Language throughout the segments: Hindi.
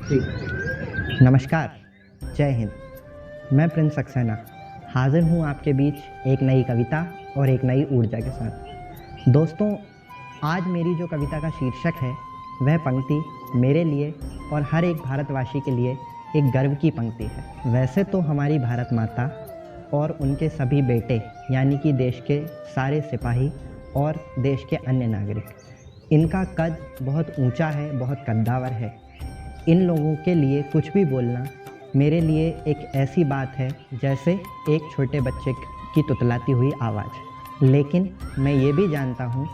नमस्कार, जय हिंद। मैं प्रिंस सक्सेना हाजिर हूँ आपके बीच एक नई कविता और एक नई ऊर्जा के साथ। दोस्तों, आज मेरी जो कविता का शीर्षक है वह पंक्ति मेरे लिए और हर एक भारतवासी के लिए एक गर्व की पंक्ति है। वैसे तो हमारी भारत माता और उनके सभी बेटे यानी कि देश के सारे सिपाही और देश के अन्य नागरिक, इनका कद बहुत ऊंचा है, बहुत कद्दावर है। इन लोगों के लिए कुछ भी बोलना मेरे लिए एक ऐसी बात है जैसे एक छोटे बच्चे की तुतलाती हुई आवाज़। लेकिन मैं ये भी जानता हूँ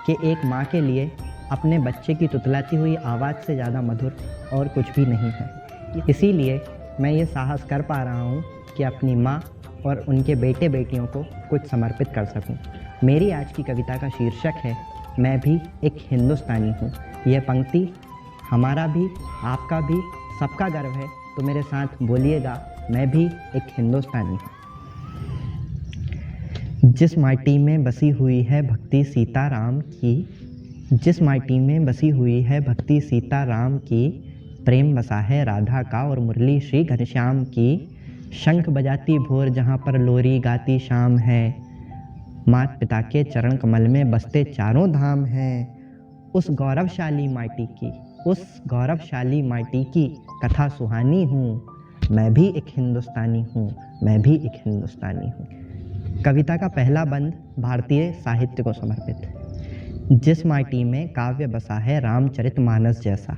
कि एक माँ के लिए अपने बच्चे की तुतलाती हुई आवाज़ से ज़्यादा मधुर और कुछ भी नहीं है। इसीलिए मैं ये साहस कर पा रहा हूँ कि अपनी माँ और उनके बेटे बेटियों को कुछ समर्पित कर सकूँ। मेरी आज की कविता का शीर्षक है मैं भी एक हिंदुस्तानी हूँ। यह पंक्ति हमारा भी, आपका भी, सबका गर्व है। तो मेरे साथ बोलिएगा, मैं भी एक हिंदुस्तानी हूँ। जिस माटी में बसी हुई है भक्ति सीताराम की, जिस माटी में बसी हुई है भक्ति सीताराम की, प्रेम बसा है राधा का और मुरली श्री घनश्याम की। शंख बजाती भोर जहाँ पर लोरी गाती शाम है, मात पिता के चरण कमल में बसते चारों धाम हैं। उस गौरवशाली माटी की, उस गौरवशाली माटी की कथा सुहानी हूँ। मैं भी एक हिंदुस्तानी हूँ, मैं भी एक हिंदुस्तानी हूँ। कविता का पहला बंद भारतीय साहित्य को समर्पित। जिस माटी में काव्य बसा है रामचरितमानस जैसा,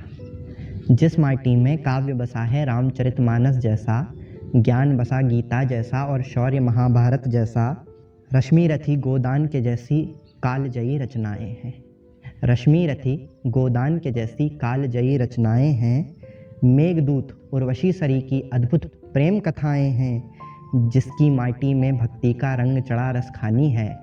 जिस माटी में काव्य बसा है रामचरितमानस जैसा, ज्ञान बसा गीता जैसा और शौर्य महाभारत जैसा, रश्मि रथी गोदान के जैसी कालजयी रचनाएं हैं। रश्मि रथी गोदान के जैसी कालजयी रचनाएं हैं। मेघदूत उर्वशी सरी की अद्भुत प्रेम कथाएं हैं। जिसकी माटी में भक्ति का रंग चढ़ा रसखानी है,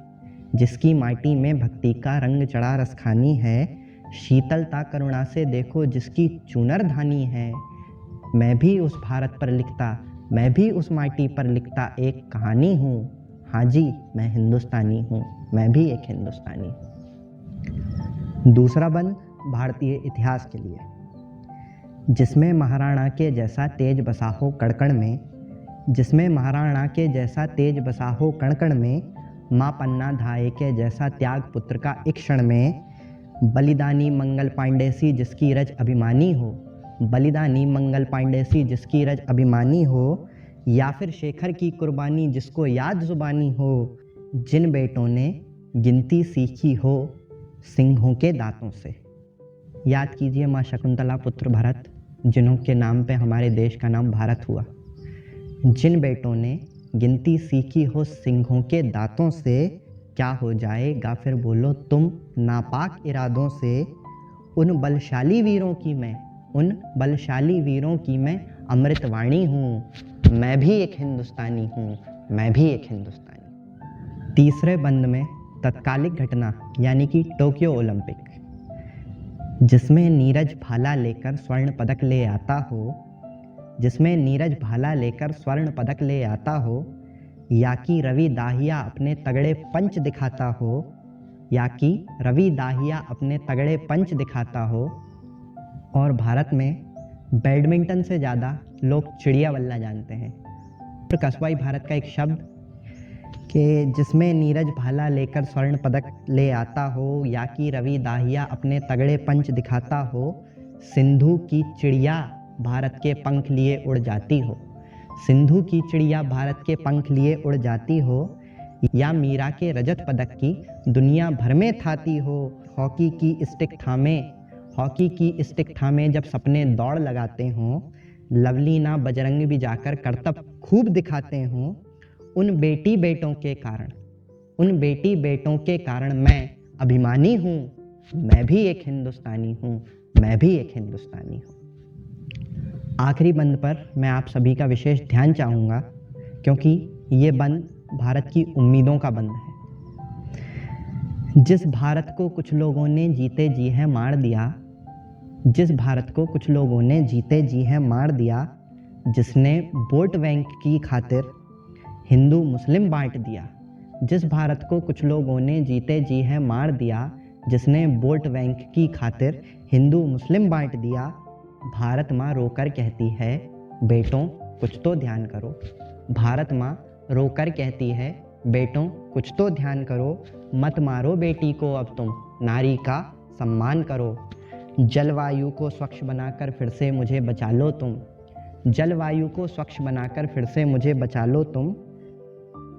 जिसकी माटी में भक्ति का रंग चढ़ा रसखानी है। शीतलता करुणा से देखो जिसकी चुनर धानी है। मैं भी उस भारत पर लिखता, मैं भी उस माटी पर लिखता एक कहानी हूँ। हाँ जी, मैं हिंदुस्तानी हूँ, मैं भी एक हिंदुस्तानी हूँ। दूसरा बंद भारतीय इतिहास के लिए। जिसमें महाराणा के जैसा तेज बसा हो कड़कड़ में, जिसमें महाराणा के जैसा तेज बसा हो कणकण में, माँ पन्ना धाये के जैसा त्याग पुत्र का एक क्षण में। बलिदानी मंगल पांडे सी जिसकी रज अभिमानी हो, बलिदानी मंगल पांडे सी जिसकी रज अभिमानी हो, या फिर शेखर की कुर्बानी जिसको याद जुबानी हो। जिन बेटों ने गिनती सीखी हो सिंहों के दांतों से। याद कीजिए माँ शकुंतला पुत्र भरत, जिन्हों के नाम पे हमारे देश का नाम भारत हुआ। जिन बेटों ने गिनती सीखी हो सिंहों के दांतों से, क्या हो जाएगा फिर बोलो तुम नापाक इरादों से। उन बलशाली वीरों की मैं, उन बलशाली वीरों की मैं अमृतवाणी हूँ। मैं भी एक हिंदुस्तानी हूँ, मैं भी एक हिंदुस्तानी। तीसरे बंद में तत्कालिक घटना यानी कि टोक्यो ओलंपिक। जिसमें नीरज भाला लेकर स्वर्ण पदक ले आता हो, जिसमें नीरज भाला लेकर स्वर्ण पदक ले आता हो, या कि रवि दाहिया अपने तगड़े पंच दिखाता हो, या कि रवि दाहिया अपने तगड़े पंच दिखाता हो। और भारत में बैडमिंटन से ज़्यादा लोग चिड़िया बल्ला जानते हैं। और कस्बाई भारत का एक शब्द कि जिसमें नीरज भाला लेकर स्वर्ण पदक ले आता हो, या कि रवि दाहिया अपने तगड़े पंच दिखाता हो। सिंधु की चिड़िया भारत के पंख लिए उड़ जाती हो, सिंधु की चिड़िया भारत के पंख लिए उड़ जाती हो। या मीरा के रजत पदक की दुनिया भर में थाती हो। हॉकी की स्टिक थामे, हॉकी की स्टिक थामे जब सपने दौड़ लगाते हों, लवलीना बजरंग भी जाकर करतब खूब दिखाते हों। उन बेटी बेटों के कारण, उन बेटी बेटों के कारण मैं अभिमानी हूँ। मैं भी एक हिंदुस्तानी हूँ, मैं भी एक हिंदुस्तानी हूँ। आखिरी बंद पर मैं आप सभी का विशेष ध्यान चाहूँगा, क्योंकि ये बंद भारत की उम्मीदों का बंद है। जिस भारत को कुछ लोगों ने जीते जी है मार दिया, जिस भारत को कुछ लोगों ने जीते जी है मार दिया, जिसने वोट बैंक की खातिर हिंदू मुस्लिम बांट दिया। जिस भारत को कुछ लोगों ने जीते जी है मार दिया, जिसने वोट बैंक की खातिर हिंदू मुस्लिम बांट दिया। भारत माँ रोकर कहती है, बेटों कुछ तो ध्यान करो। भारत माँ रोकर कहती है, बेटों कुछ तो ध्यान करो। मत मारो बेटी को अब तुम, नारी का सम्मान करो। जलवायु को स्वच्छ बनाकर फिर से मुझे बचा लो तुम। जलवायु को स्वच्छ बनाकर फिर से मुझे बचा लो तुम।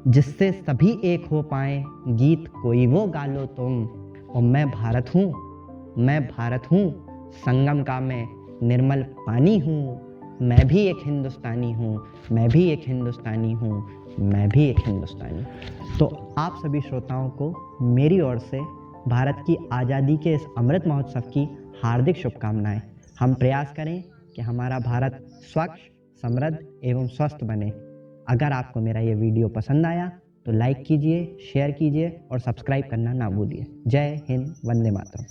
जिससे सभी एक हो पाएं, गीत कोई वो गा लो तुम। और मैं भारत हूँ, मैं भारत हूँ, संगम का मैं निर्मल पानी हूँ। मैं भी एक हिंदुस्तानी हूँ, मैं भी एक हिंदुस्तानी हूँ, मैं भी एक हिंदुस्तानी। तो आप सभी श्रोताओं को मेरी ओर से भारत की आज़ादी के इस अमृत महोत्सव की हार्दिक शुभकामनाएं। हम प्रयास करें कि हमारा भारत स्वच्छ, समृद्ध एवं स्वस्थ बने। अगर आपको मेरा ये वीडियो पसंद आया तो लाइक कीजिए, शेयर कीजिए और सब्सक्राइब करना ना भूलिए। जय हिंद, वंदे मातरम।